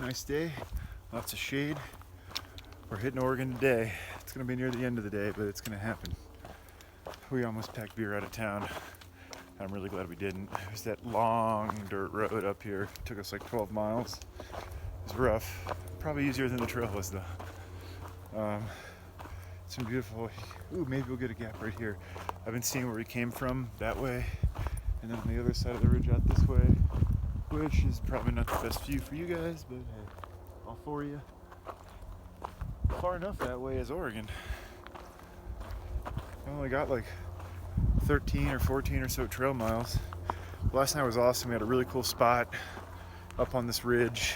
Nice day, lots of shade. We're hitting Oregon today. It's gonna be near the end of the day, but it's gonna happen. We almost packed beer out of town. I'm really glad we didn't. It was that long dirt road up here. It took us like 12 miles. It was rough. Probably easier than the trail was though. Some beautiful, ooh, maybe we'll get a gap right here. I've been seeing where we came from that way, and then on the other side of the ridge out this way, which is probably not the best view for you guys, but hey, all for you. Far enough that way is Oregon. I only got like 13 or 14 or so trail miles. Last night was awesome. We had a really cool spot up on this ridge.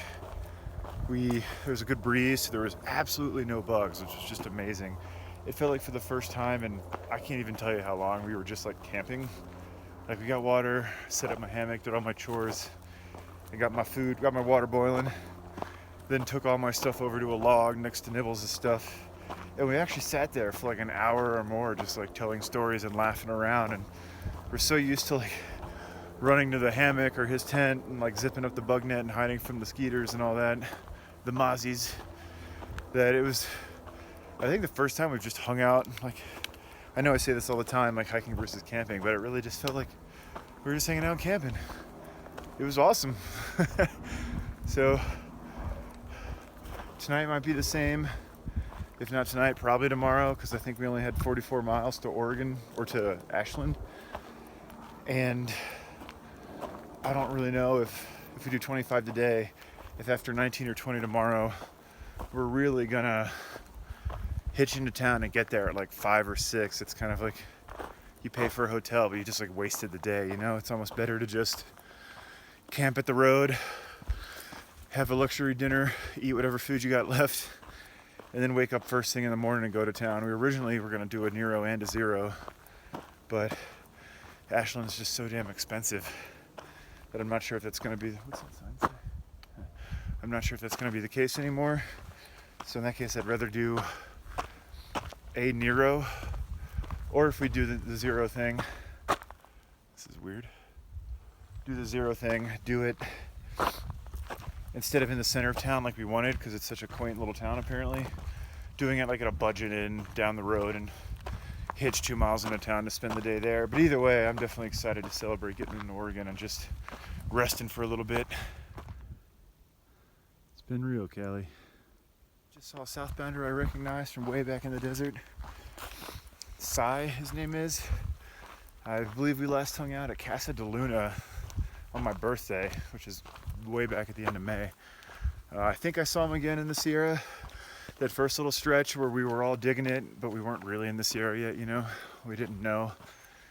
There was a good breeze, so there was absolutely no bugs, which was just amazing. It felt like for the first time, and I can't even tell you how long, we were just like camping. Like we got water, set up my hammock, did all my chores, and got my food, got my water boiling, then took all my stuff over to a log next to Nibbles' stuff. And we actually sat there for like an hour or more just like telling stories and laughing around, and we're so used to like running to the hammock or his tent and like zipping up the bug net and hiding from the skeeters and all that, the mozzies, that it was, I think the first time we've just hung out. Like, I know I say this all the time, like hiking versus camping, but it really just felt like we were just hanging out camping. It was awesome. So tonight might be the same. If not tonight, probably tomorrow, because I think we only had 44 miles to Oregon, or to Ashland. And I don't really know if we do 25 today, if after 19 or 20 tomorrow, we're really gonna hitch into town and get there at like 5 or 6. It's kind of like you pay for a hotel, but you just like wasted the day, you know? It's almost better to just camp at the road, have a luxury dinner, eat whatever food you got left, and then wake up first thing in the morning and go to town. We originally were gonna do a Nero and a Zero, but Ashland's just so damn expensive that I'm not sure if that's gonna be, what's that sign say? I'm not sure if that's gonna be the case anymore. So in that case, I'd rather do a Nero, or if we do the Zero thing, this is weird, do the Zero thing, do it instead of in the center of town like we wanted, because it's such a quaint little town apparently, doing it like at a budget inn down the road and hitch 2 miles into town to spend the day there. But either way, I'm definitely excited to celebrate getting into Oregon and just resting for a little bit. It's been real, Callie. Just saw a southbounder I recognized from way back in the desert. Cy, his name is. I believe we last hung out at Casa de Luna on my birthday, which is way back at the end of May. I think I saw him again in the Sierra. That first little stretch where we were all digging it, but we weren't really in the Sierra yet, you know? We didn't know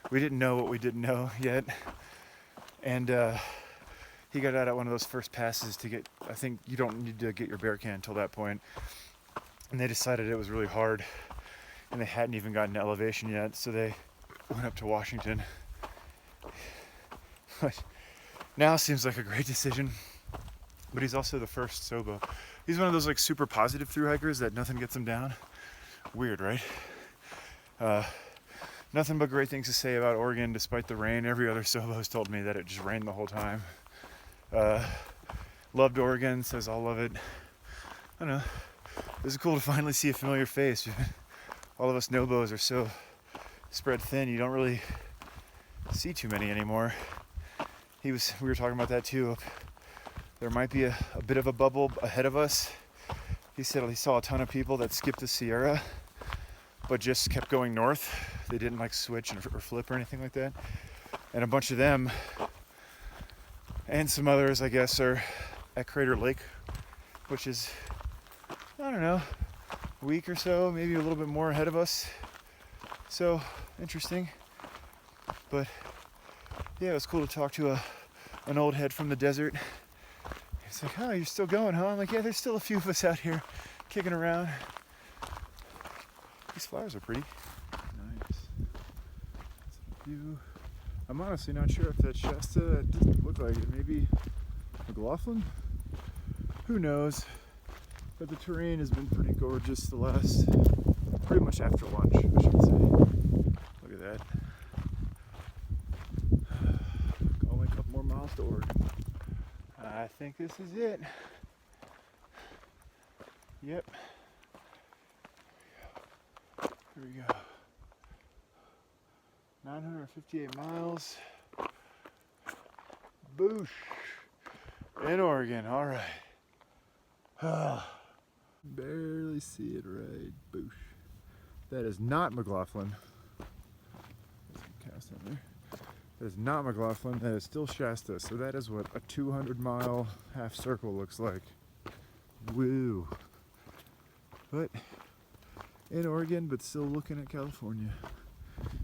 what we didn't know yet. And he got out at one of those first passes to get, I think you don't need to get your bear can until that point. And they decided it was really hard, and they hadn't even gotten to elevation yet, so they went up to Washington. But now seems like a great decision. But he's also the first Sobo. He's one of those like super positive thru hikers that nothing gets him down. Weird, right? Nothing but great things to say about Oregon despite the rain. Every other Sobo's told me that it just rained the whole time. Loved Oregon, says all of it. I don't know. It was cool to finally see a familiar face. All of us Nobos are so spread thin, you don't really see too many anymore. We were talking about that too. There might be a bit of a bubble ahead of us. He said he saw a ton of people that skipped the Sierra, but just kept going north. They didn't like switch or flip or anything like that. And a bunch of them, and some others, I guess, are at Crater Lake, which is, I don't know, a week or so, maybe a little bit more ahead of us. So, interesting. But, yeah, it was cool to talk to an old head from the desert. He's like, oh, you're still going, huh? I'm like, yeah, there's still a few of us out here kicking around. These flowers are pretty. Nice. That's a view. I'm honestly not sure if that's Shasta. It doesn't look like it. Maybe McLaughlin? Who knows? But the terrain has been pretty gorgeous the last, pretty much after lunch, I should say. Look at that. Only a couple more miles to Oregon. I think this is it. Yep. Here we go. 958 miles. Boosh. In Oregon, all right. Barely see it right. Boosh. That is not McLaughlin. There's some cast on there. That is not McLaughlin. That is still Shasta. So that is what a 200-mile half circle looks like. Woo. But in Oregon, but still looking at California.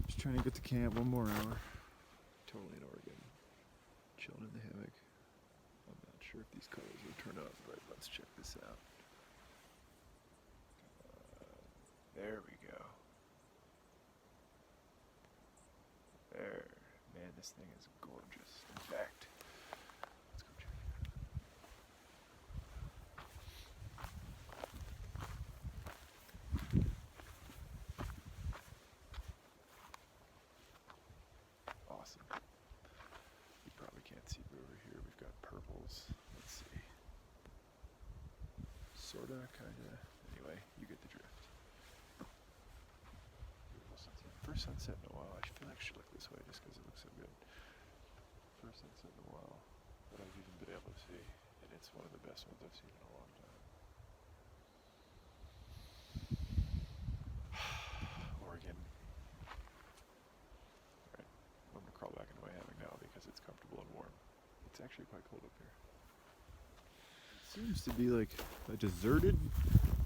Just trying to get to camp 1 more hour. Totally in Oregon. Chilling in the hammock. I'm not sure if these colors will turn up, but let's check this out. There we go. There. Man, this thing is gorgeous. In fact, let's go check it out. Awesome. You probably can't see, but over here we've got purples. Let's see. Sorta, kinda. Anyway, you get the drift. First sunset in a while. I feel like I should look this way just because it looks so good. First sunset in a while that I've even been able to see, and it's one of the best ones I've seen in a long time. Oregon. Alright, I'm gonna crawl back into my hammock now because it's comfortable and warm. It's actually quite cold up here. It seems to be like a deserted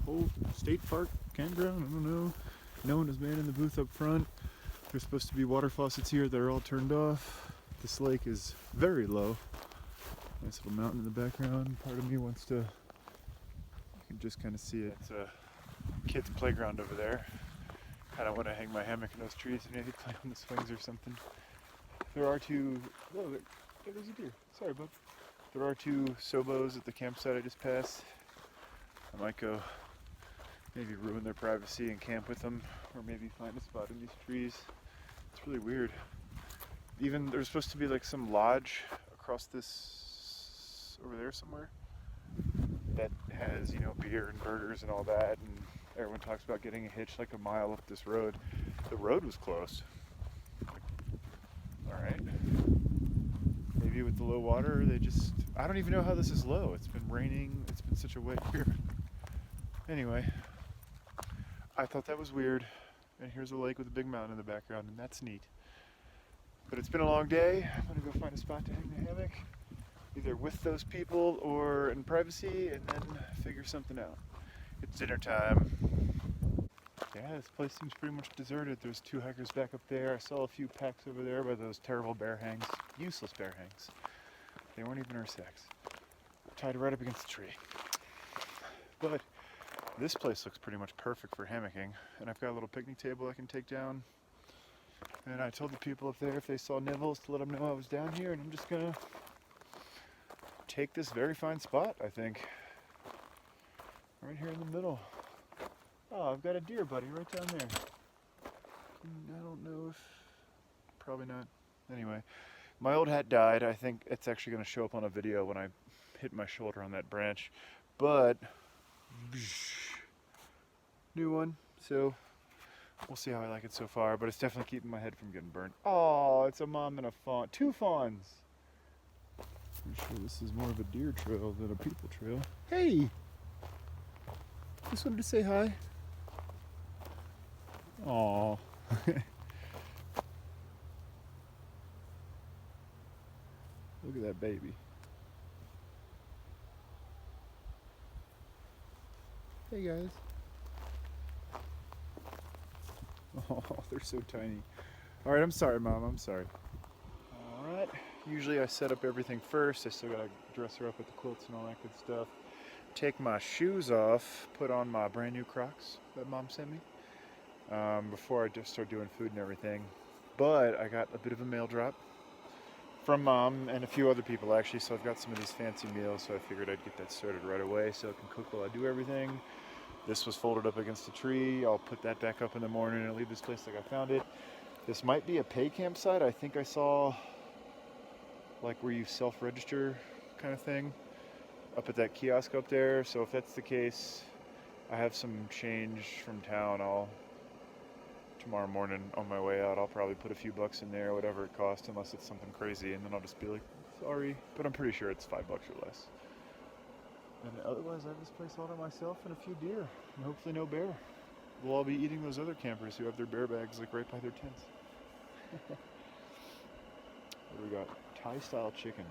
whole state park campground. I don't know. No one is manning the booth up front. There's supposed to be water faucets here that are all turned off. This lake is very low. Nice little mountain in the background. Part of me wants to, you can just kind of see it. It's a kid's playground over there. Kind of want to hang my hammock in those trees and maybe play on the swings or something. There are two, oh, there's a deer. Sorry, bud. There are 2 Sobos at the campsite I just passed. I might go maybe ruin their privacy and camp with them, or maybe find a spot in these trees. It's really weird. Even there's supposed to be like some lodge across this, over there somewhere, that has, you know, beer and burgers and all that, and everyone talks about getting a hitch like a mile up this road. The road was closed. Alright. Maybe with the low water, they just, I don't even know how this is low. It's been raining, it's been such a wet year. Anyway. I thought that was weird, and here's a lake with a big mountain in the background, and that's neat. But it's been a long day. I'm gonna go find a spot to hang the hammock, either with those people or in privacy, and then figure something out. It's dinner time. Yeah, this place seems pretty much deserted. There's 2 hikers back up there. I saw a few packs over there by those terrible bear hangs. Useless bear hangs. They weren't even Ursacs. Tied right up against the tree. But this place looks pretty much perfect for hammocking, and I've got a little picnic table I can take down. And I told the people up there if they saw nibbles to let them know I was down here, and I'm just gonna take this very fine spot, I think. Right here in the middle. Oh, I've got a deer buddy right down there. I don't know if, probably not. Anyway, my old hat died. I think it's actually gonna show up on a video when I hit my shoulder on that branch, but new one, so we'll see how I like it so far, but it's definitely keeping my head from getting burned. Oh, it's a mom and a fawn. 2 fawns. I'm sure this is more of a deer trail than a people trail. Hey! Just wanted to say hi. Aw. Look at that baby. Hey guys. Oh, they're so tiny. Alright, I'm sorry, Mom. I'm sorry. Alright. Usually I set up everything first. I still gotta dress her up with the quilts and all that good stuff. Take my shoes off, put on my brand new Crocs that Mom sent me before I just start doing food and everything. But I got a bit of a mail drop from Mom and a few other people actually, so I've got some of these fancy meals, so I figured I'd get that started right away so I can cook while I do everything. This was folded up against a tree. I'll put that back up in the morning and leave this place like I found it. This might be a pay campsite. I think I saw like where you self-register kind of thing up at that kiosk up there. So if that's the case, I have some change from town. Tomorrow morning on my way out, I'll probably put a few bucks in there, whatever it costs, unless it's something crazy, and then I'll just be like, sorry, but I'm pretty sure it's $5 or less. And otherwise, I have this place all to myself and a few deer, and hopefully no bear. We'll all be eating those other campers who have their bear bags like right by their tents. What do we got? Thai style chicken.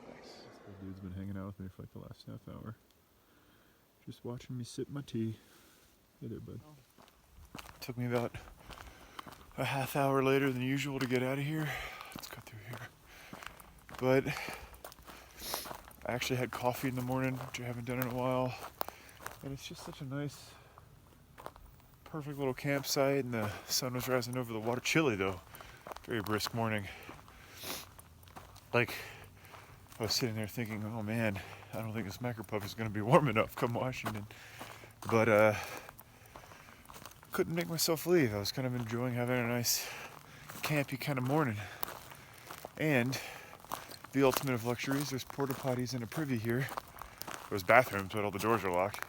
Nice. This dude's been hanging out with me for like the last half hour. Just watching me sip my tea. Hey there, bud. Took me about a half hour later than usual to get out of here. Let's go through here. But I actually had coffee in the morning, which I haven't done in a while. And it's just such a nice, perfect little campsite, and the sun was rising over the water. Chilly though, very brisk morning. Like, I was sitting there thinking, oh man, I don't think this micropuff is going to be warm enough come Washington. But couldn't make myself leave. I was kind of enjoying having a nice campy kind of morning. And the ultimate of luxuries, there's porta potties and a privy here. There's bathrooms, but all the doors are locked.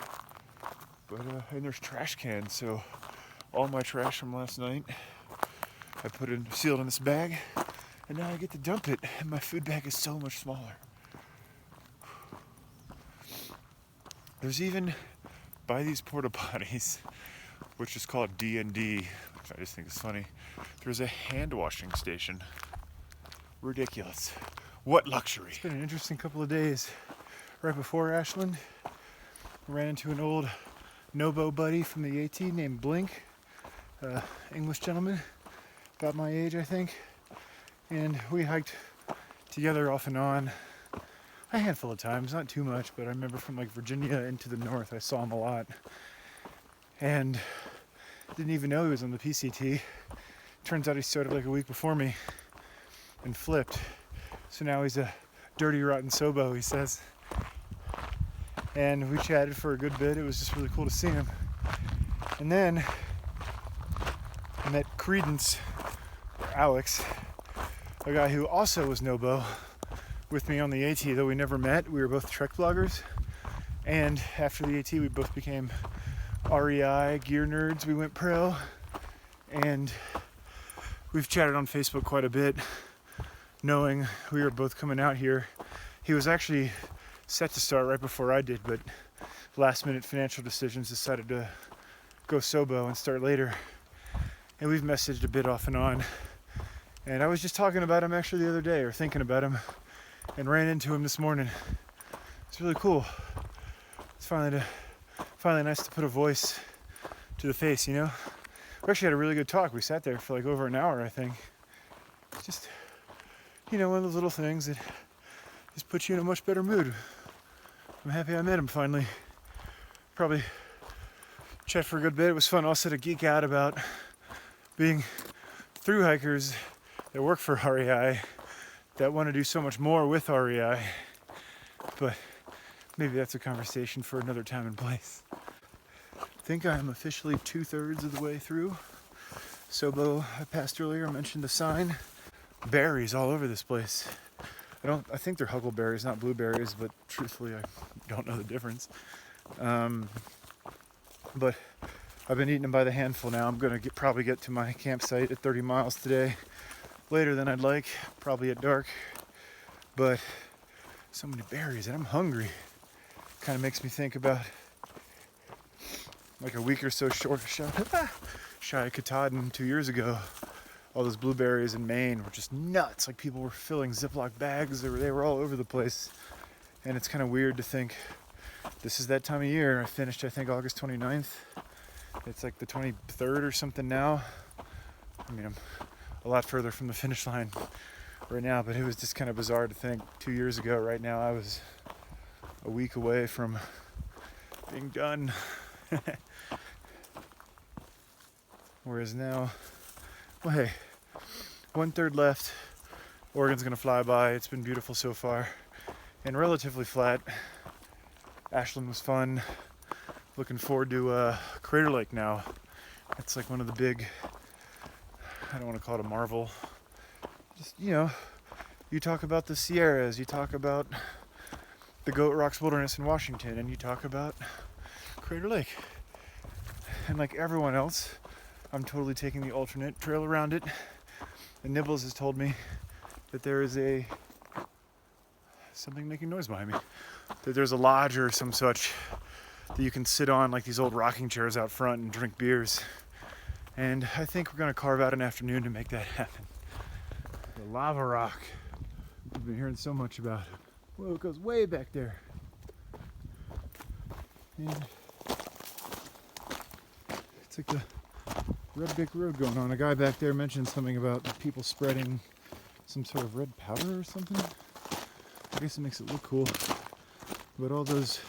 But and there's trash cans, so all my trash from last night I put it sealed in this bag, and now I get to dump it, and my food bag is so much smaller. There's even, by these porta potties, which is called D&D, which I just think is funny, there's a hand washing station. Ridiculous. What luxury. It's been an interesting couple of days. Right before Ashland, I ran into an old Nobo buddy from the AT named Blink, English gentleman, about my age I think, and we hiked together off and on a handful of times, not too much, but I remember from like Virginia into the north I saw him a lot, and didn't even know he was on the PCT. Turns out he started like a week before me and flipped, so now he's a dirty rotten Sobo, he says. And we chatted for a good bit. It was just really cool to see him. And then I met Credence, or Alex, a guy who also was Nobo, with me on the AT, though we never met. We were both Trek bloggers. And after the AT, we both became REI gear nerds. We went pro. And we've chatted on Facebook quite a bit, knowing we were both coming out here. He was actually set to start right before I did, but last minute financial decisions decided to go Sobo and start later. And we've messaged a bit off and on. And I was just talking about him actually the other day, or thinking about him, and ran into him this morning. It's really cool. It's finally nice to put a voice to the face, you know? We actually had a really good talk. We sat there for like over an hour, I think. It's just, you know, one of those little things that just puts you in a much better mood. I'm happy I met him finally. Probably chat for a good bit. It was fun also to geek out about being through hikers that work for REI that want to do so much more with REI. But maybe that's a conversation for another time and place. I think I am officially 2/3 of the way through. Sobo, I passed earlier, I mentioned the sign. Berries all over this place. I think they're huckleberries, not blueberries, but truthfully I don't know the difference. But I've been eating them by the handful now. I'm gonna probably get to my campsite at 30 miles today, later than I'd like, probably at dark. But so many berries, and I'm hungry. Kind of makes me think about like a week or so short shy of Katahdin 2 years ago. All those blueberries in Maine were just nuts. Like people were filling Ziploc bags. They were all over the place. And it's kind of weird to think this is that time of year. I finished, I think, August 29th. It's like the 23rd or something now. I mean, I'm a lot further from the finish line right now, but it was just kind of bizarre to think 2 years ago, right now, I was a week away from being done. Whereas now, well, hey, 1/3 left. Oregon's gonna fly by. It's been beautiful so far and relatively flat. Ashland was fun. Looking forward to Crater Lake now. It's like one of the big, I don't want to call it a marvel. Just, you know, you talk about the Sierras, you talk about the Goat Rocks Wilderness in Washington, and you talk about Crater Lake. And like everyone else, I'm totally taking the alternate trail around it. And Nibbles has told me that there is something making noise behind me. That there's a lodge or some such that you can sit on, like these old rocking chairs out front, and drink beers. And I think we're gonna carve out an afternoon to make that happen. The lava rock. We've been hearing so much about it. Whoa, it goes way back there. And it's like the red brick road going on. A guy back there mentioned something about people spreading some sort of red powder or something. I guess it makes it look cool. But all those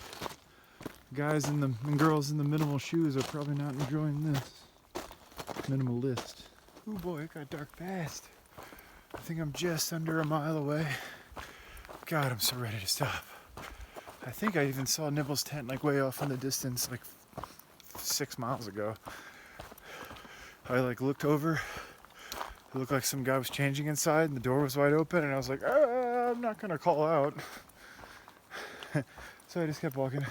guys and girls in the minimal shoes are probably not enjoying this. Minimalist. Oh boy, it got dark fast. I think I'm just under a mile away. God, I'm so ready to stop. I think I even saw Nibble's tent like way off in the distance, like 6 miles ago. I like looked over. It looked like some guy was changing inside and the door was wide open, and I was like, I'm not gonna call out. So I just kept walking.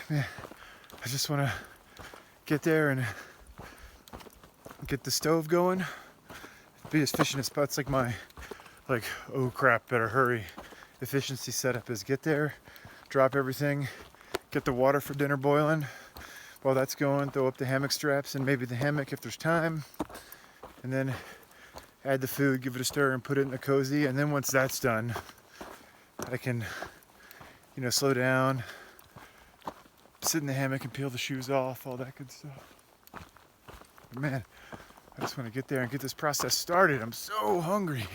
Man, I just wanna get there and get the stove going. Be as efficient as that's like my oh crap, better hurry efficiency setup is get there, drop everything, get the water for dinner boiling. While that's going, throw up the hammock straps and maybe the hammock if there's time, and then add the food, give it a stir, and put it in a cozy. And then once that's done, I can, slow down, sit in the hammock and peel the shoes off, all that good stuff. But man, I just want to get there and get this process started. I'm so hungry.